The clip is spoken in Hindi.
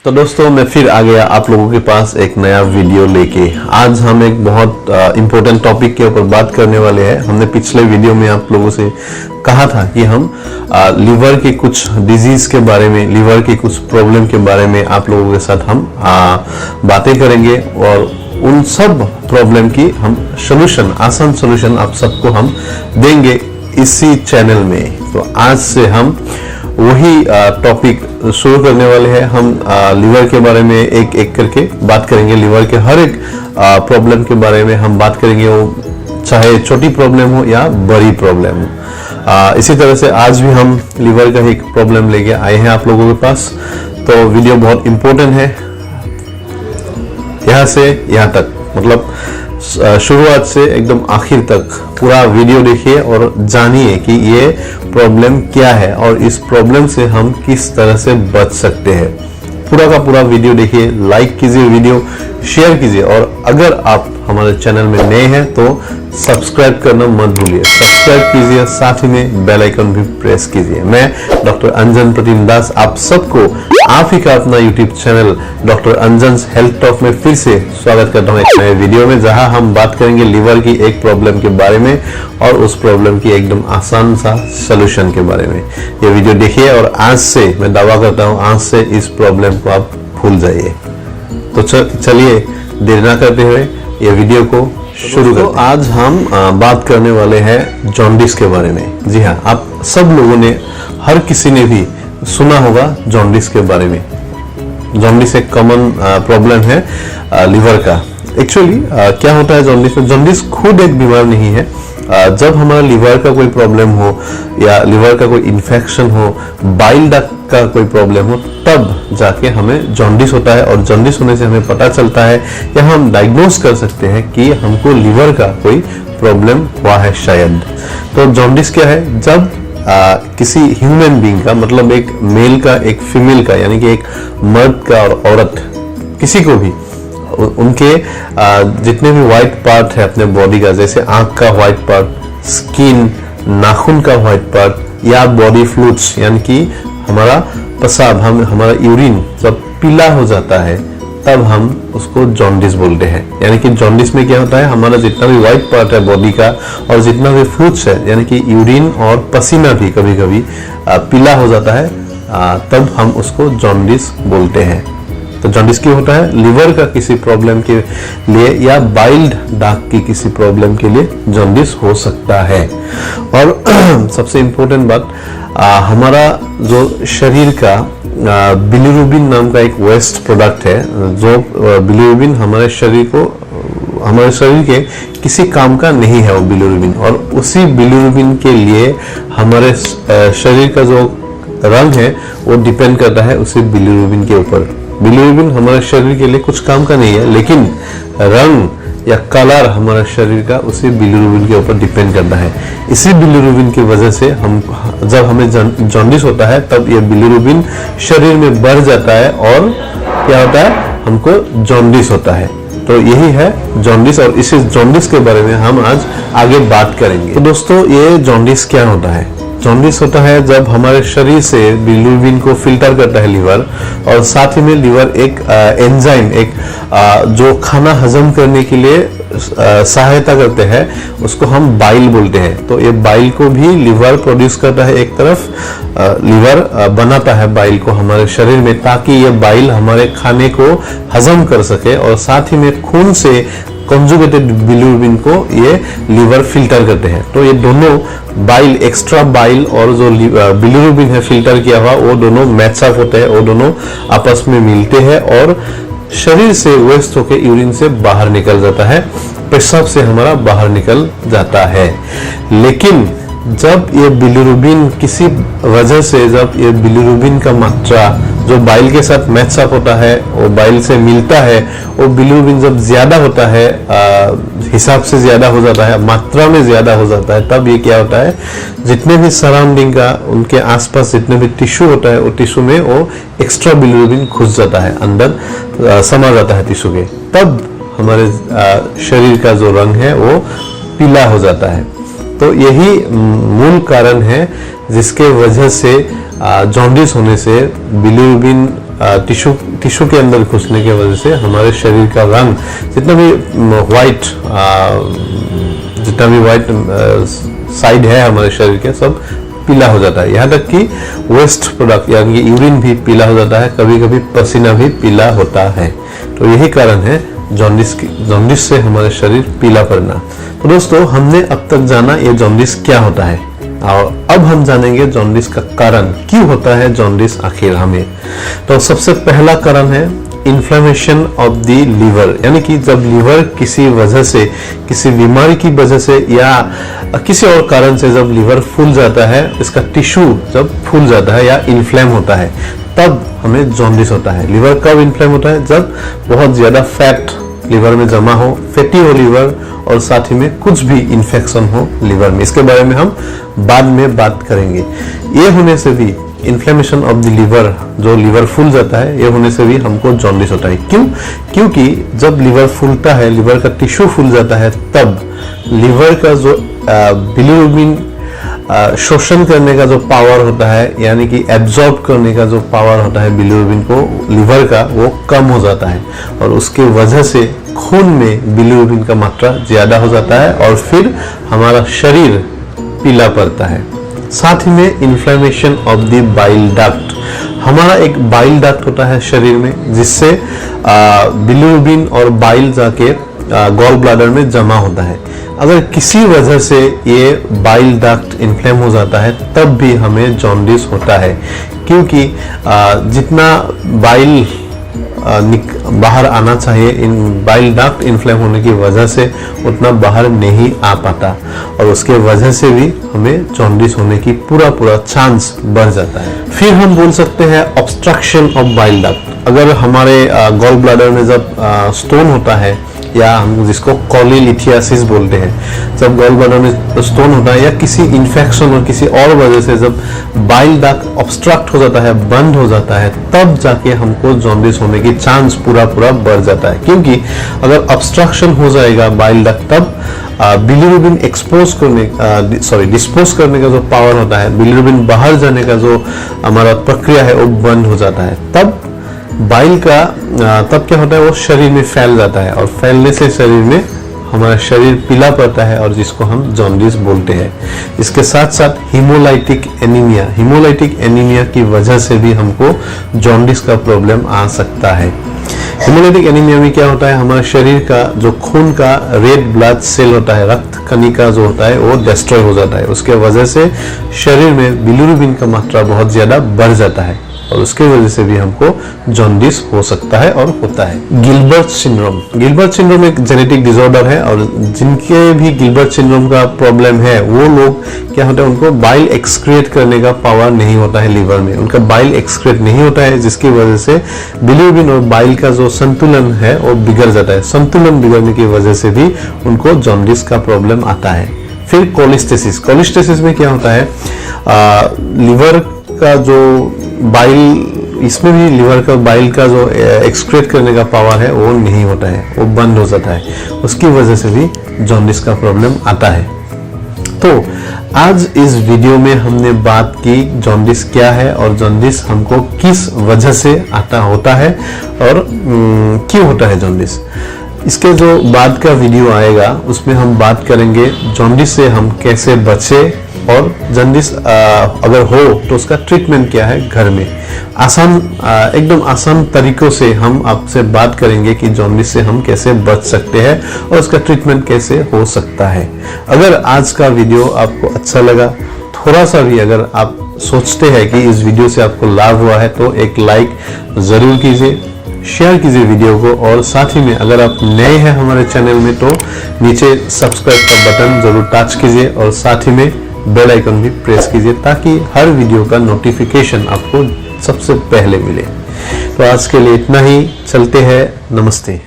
तो दोस्तों मैं फिर आ गया आप लोगों के पास एक नया वीडियो लेके। आज हम एक बहुत इम्पोर्टेंट टॉपिक के ऊपर बात करने वाले हैं। हमने पिछले वीडियो में आप लोगों से कहा था कि हम लिवर के कुछ डिजीज के बारे में, लिवर के कुछ प्रॉब्लम के बारे में आप लोगों के साथ हम बातें करेंगे और उन सब प्रॉब्लम की हम सोल्यूशन, आसान सोल्यूशन आप सबको हम देंगे इसी चैनल में। तो आज से हम वही टॉपिक शुरू करने वाले हैं। हम लिवर के बारे में एक एक करके बात करेंगे। लिवर के हर एक प्रॉब्लम के बारे में हम बात करेंगे, वो चाहे छोटी प्रॉब्लम हो या बड़ी प्रॉब्लम हो। इसी तरह से आज भी हम लिवर का एक प्रॉब्लम लेके आए हैं आप लोगों के पास। तो वीडियो बहुत इंपॉर्टेंट है, यहाँ से यहाँ तक, मतलब शुरुआत से एकदम आखिर तक पूरा वीडियो देखिए और जानिए कि ये प्रॉब्लम क्या है और इस प्रॉब्लम से हम किस तरह से बच सकते हैं। पूरा का पूरा वीडियो देखिए, लाइक कीजिए, वीडियो शेयर कीजिए और अगर आप हमारे चैनल में नए हैं तो सब्सक्राइब करना मत भूलिए। सब्सक्राइब कीजिए, साथ ही में बेल आइकन भी प्रेस कीजिए। मैं डॉक्टर अंजन प्रतिम दास आप सबको आप ही का अपना यूट्यूब चैनल डॉक्टर अंजन हेल्थ टॉक में फिर से स्वागत करता हूँ एक नए वीडियो में, जहां हम बात करेंगे लिवर की एक प्रॉब्लम के बारे में और उस प्रॉब्लम की एकदम आसान सा सोल्यूशन के बारे में। ये वीडियो देखिए और आज से मैं दावा करता हूँ, आज से इस प्रॉब्लम को आप भूल जाइए। तो चलिए देर ना करते हुए ये वीडियो को शुरू करते हैं। आज हम बात करने वाले हैं जॉन्डिस के बारे में। जी हाँ, आप सब लोगों ने, हर किसी ने भी सुना होगा जॉन्डिस के बारे में। जॉन्डिस एक कॉमन प्रॉब्लम है लिवर का। एक्चुअली क्या होता है जॉन्डिस में? जॉन्डिस खुद एक बीमार नहीं है। जब हमारा लिवर का कोई प्रॉब्लम हो या लिवर का कोई इन्फेक्शन हो, बाइल डक्ट का कोई प्रॉब्लम हो, तब जाके हमें जॉन्डिस होता है और जॉन्डिस होने से हमें पता चलता है या हम डायग्नोज कर सकते हैं कि हमको लिवर का कोई प्रॉब्लम हुआ है शायद। तो जॉन्डिस क्या है? जब किसी ह्यूमन बीइंग का, मतलब एक मेल का, एक फीमेल का, यानी कि एक मर्द का और औरत, किसी को भी उनके जितने भी व्हाइट पार्ट है अपने बॉडी का, जैसे आंख का व्हाइट पार्ट, स्किन, नाखून का व्हाइट पार्ट या बॉडी फ्लूइड्स, यानी कि हमारा पेशाब, हमारा यूरिन जब पीला हो जाता है तब हम उसको जॉन्डिस बोलते हैं। यानी कि जॉन्डिस में क्या होता है, हमारा जितना भी व्हाइट पार्ट है बॉडी का और जितना भी फ्लूइड्स है, यानी कि यूरिन और पसीना भी कभी कभी पीला हो जाता है, तब हम उसको जॉन्डिस बोलते हैं। तो जॉन्डिस क्यों होता है? लिवर का किसी प्रॉब्लम के लिए या बाइल डक्ट की किसी प्रॉब्लम के लिए जॉन्डिस हो सकता है। और सबसे इम्पोर्टेंट बात, हमारा जो शरीर का बिलिरुबिन नाम का एक वेस्ट प्रोडक्ट है, जो बिलिरुबिन हमारे शरीर के किसी काम का नहीं है वो बिलिरुबिन, और उसी बिलिरुबिन के लिए हमारे शरीर का जो रंग है वो डिपेंड करता है उसी बिलिरुबिन के ऊपर। बिलिरुबिन हमारे शरीर के लिए कुछ काम का नहीं है, लेकिन रंग या कलर हमारे शरीर का उसी बिलिरुबिन के ऊपर डिपेंड करता है। इसी बिलिरुबिन की वजह से जब हमें जॉन्डिस होता है तब ये बिलिरुबिन शरीर में बढ़ जाता है और क्या होता है, हमको जॉन्डिस होता है। तो यही है जॉन्डिस और इसी जॉन्डिस के बारे में हम आज आगे बात करेंगे। तो दोस्तों, ये जॉन्डिस क्या होता है? जॉन्डिस होता है जब हमारे शरीर से बिलिरुबिन को फिल्टर करता है लिवर, और साथ ही में लिवर एक एंजाइम, एक जो खाना हजम करने के लिए सहायता करते हैं, उसको हम बाइल बोलते हैं। तो ये बाइल को भी लिवर प्रोड्यूस करता है। एक तरफ लिवर बनाता है बाइल को हमारे शरीर में, ताकि ये बाइल हमारे खाने को हजम कर सके, और साथ ही में खून से कंजुगेटेड बिलिरुबिन को ये लिवर फिल्टर करते हैं। तो ये दोनों बाइल, एक्स्ट्रा बाइल और जो बिलिरुबिन है फिल्टर किया हुआ, वो दोनों मैच अप होते हैं, वो दोनों आपस में मिलते हैं और शरीर से वेस्ट होकर यूरिन से बाहर निकल जाता है, पेशाब से हमारा बाहर निकल जाता है। लेकिन जब ये बिलिरुबिन किसी वजह से, जब ये बिलिरुबिन का मात्रा जो बाइल के साथ मैच अप होता है, वो बाइल से मिलता है, वो बिलिरुबिन जब ज्यादा होता है, हिसाब से ज्यादा हो जाता है, मात्रा में ज्यादा हो जाता है, तब ये क्या होता है, जितने भी सराउंडिंग का, उनके आसपास जितने भी टिश्यू होता है, वो टिश्यू में वो एक्स्ट्रा बिलिरुबिन घुस जाता है, अंदर समा जाता है टिश्यू के, तब हमारे शरीर का जो रंग है वो पीला हो जाता है। तो यही मूल कारण है जिसके वजह से जॉन्डिस होने से बिलिरुबिन टिश्यू के अंदर घुसने की वजह से हमारे शरीर का रंग जितना भी वाइट साइड है हमारे शरीर के सब पीला हो जाता है। यहाँ तक कि वेस्ट प्रोडक्ट यानी कि यूरिन भी पीला हो जाता है, कभी कभी पसीना भी पीला होता है। तो यही कारण है जॉन्डिस से हमारे शरीर पीला पड़ना। तो दोस्तों, हमने अब तक जाना ये जॉन्डिस क्या होता है और अब हम जानेंगे जॉन्डिस का कारण, क्यों होता है जॉन्डिस आखिर हमें। तो सबसे पहला कारण है इन्फ्लेमेशन ऑफ द लीवर, यानी कि जब लीवर किसी वजह से, किसी बीमारी की वजह से या किसी और कारण से जब लीवर फूल जाता है, इसका टिश्यू जब फूल जाता है या इन्फ्लेम होता है, तब हमें जॉन्डिस होता है। लीवर कब इन्फ्लेम होता है? जब बहुत ज्यादा फैट लीवर में जमा हो, फैटी हो लीवर, और साथ ही में कुछ भी इन्फेक्शन हो लीवर में। इसके बारे में हम बाद में बात करेंगे। ये होने से भी इन्फ्लेमेशन ऑफ द लीवर, जो लीवर फूल जाता है, ये होने से भी हमको जॉन्डिस होता है। क्यों? क्योंकि जब लीवर फूलता है, लीवर का टिश्यू फूल जाता है, तब लीवर का जो बिलिरुबिन शोषण करने का जो पावर होता है, यानी कि एब्जॉर्ब करने का जो पावर होता है बिलिरुबिन को लीवर का, वो कम हो जाता है और उसके वजह से खून में बिलिरुबिन का मात्रा ज्यादा हो जाता है और फिर हमारा शरीर पीला पड़ता है। साथ ही में inflammation of the bile duct, हमारा एक बाइल डक्ट होता है शरीर में, जिससे बिलिरुबिन और बाइल जाके गॉल ब्लैडर में जमा होता है। अगर किसी वजह से ये बाइल डक्ट इन्फ्लेम हो जाता है, तब भी हमें जॉन्डिस होता है, क्योंकि जितना बाइल बाहर आना चाहिए, इन बाइल डक्ट इन्फ्लेम होने की वजह से उतना बाहर नहीं आ पाता और उसके वजह से भी हमें जॉन्डिस होने की पूरा चांस बढ़ जाता है। फिर हम बोल सकते हैं ऑब्स्ट्रक्शन ऑफ बाइल डक्ट। अगर हमारे गॉल ब्लैडर में जब स्टोन होता है, या हम जिसको कोलिलिथियासिस बोलते हैं, जब गॉल ब्लैडर में स्टोन होता है या किसी इन्फेक्शन और किसी और वजह से जब बाइल डक्ट ऑब्स्ट्रक्ट हो जाता है, बंद हो जाता है, तब जाके हमको जॉन्डिस होने की चांस पूरा बढ़ जाता है। क्योंकि अगर ऑब्स्ट्रक्शन हो जाएगा बाइल डक्ट, तब बिलिरुबिन डिस्पोज करने का जो पावर होता है, बिलिरुबिन बाहर जाने का जो हमारा प्रक्रिया है, वो बंद हो जाता है। तब बाइल का तब क्या होता है, वो शरीर में फैल जाता है और फैलने से शरीर में हमारा शरीर पीला पड़ता है और जिसको हम जॉन्डिस बोलते हैं। इसके साथ साथ हीमोलाइटिक एनीमिया की वजह से भी हमको जॉन्डिस का प्रॉब्लम आ सकता है। हीमोलाइटिक एनीमिया में क्या होता है, हमारे शरीर का जो खून का रेड ब्लड सेल होता है, रक्त कणिका जो होता है, वो डिस्ट्रॉय हो जाता है। उसके वजह से शरीर में बिलिरुबिन का मात्रा बहुत ज्यादा बढ़ जाता है और उसके वजह से भी हमको जॉन्डिस हो सकता है और होता है। गिलबर्ट सिंड्रोम एक जेनेटिक डिसऑर्डर है और जिनके भी गिलबर्ट सिंड्रोम का प्रॉब्लम है, वो लोग क्या होता है, उनको बाइल एक्सक्रिएट करने का पावर नहीं होता है लीवर में, उनका बाइल एक्सक्रिएट नहीं होता है, जिसकी वजह से बिलिरुबिन और बाइल का जो संतुलन है वो बिगड़ जाता है। संतुलन बिगड़ने की वजह से भी उनको जॉन्डिस का प्रॉब्लम आता है। फिर कोलिस्टेसिस में क्या होता है, लीवर का जो बाइल, इसमें भी लीवर का बाइल का जो एक्सक्रीट करने का पावर है वो नहीं होता है, वो बंद हो जाता है, उसकी वजह से भी जॉन्डिस का प्रॉब्लम आता है। तो आज इस वीडियो में हमने बात की जॉन्डिस क्या है और जॉन्डिस हमको किस वजह से होता है और क्यों होता है जॉन्डिस। इसके जो बाद का वीडियो आएगा उसमें हम बात करेंगे जॉन्डिस से हम कैसे बचे और जॉन्डिस अगर हो तो उसका ट्रीटमेंट क्या है घर में। एकदम आसान तरीकों से हम आपसे बात करेंगे कि जॉन्डिस से हम कैसे बच सकते हैं और उसका ट्रीटमेंट कैसे हो सकता है। अगर आज का वीडियो आपको अच्छा लगा, थोड़ा सा भी अगर आप सोचते हैं कि इस वीडियो से आपको लाभ हुआ है, तो एक लाइक जरूर कीजिए, शेयर कीजिए वीडियो को, और साथ ही में अगर आप नए हैं हमारे चैनल में तो नीचे सब्सक्राइब का बटन जरूर टच कीजिए और साथ ही में बेल आइकन भी प्रेस कीजिए ताकि हर वीडियो का नोटिफिकेशन आपको सबसे पहले मिले। तो आज के लिए इतना ही, चलते हैं, नमस्ते।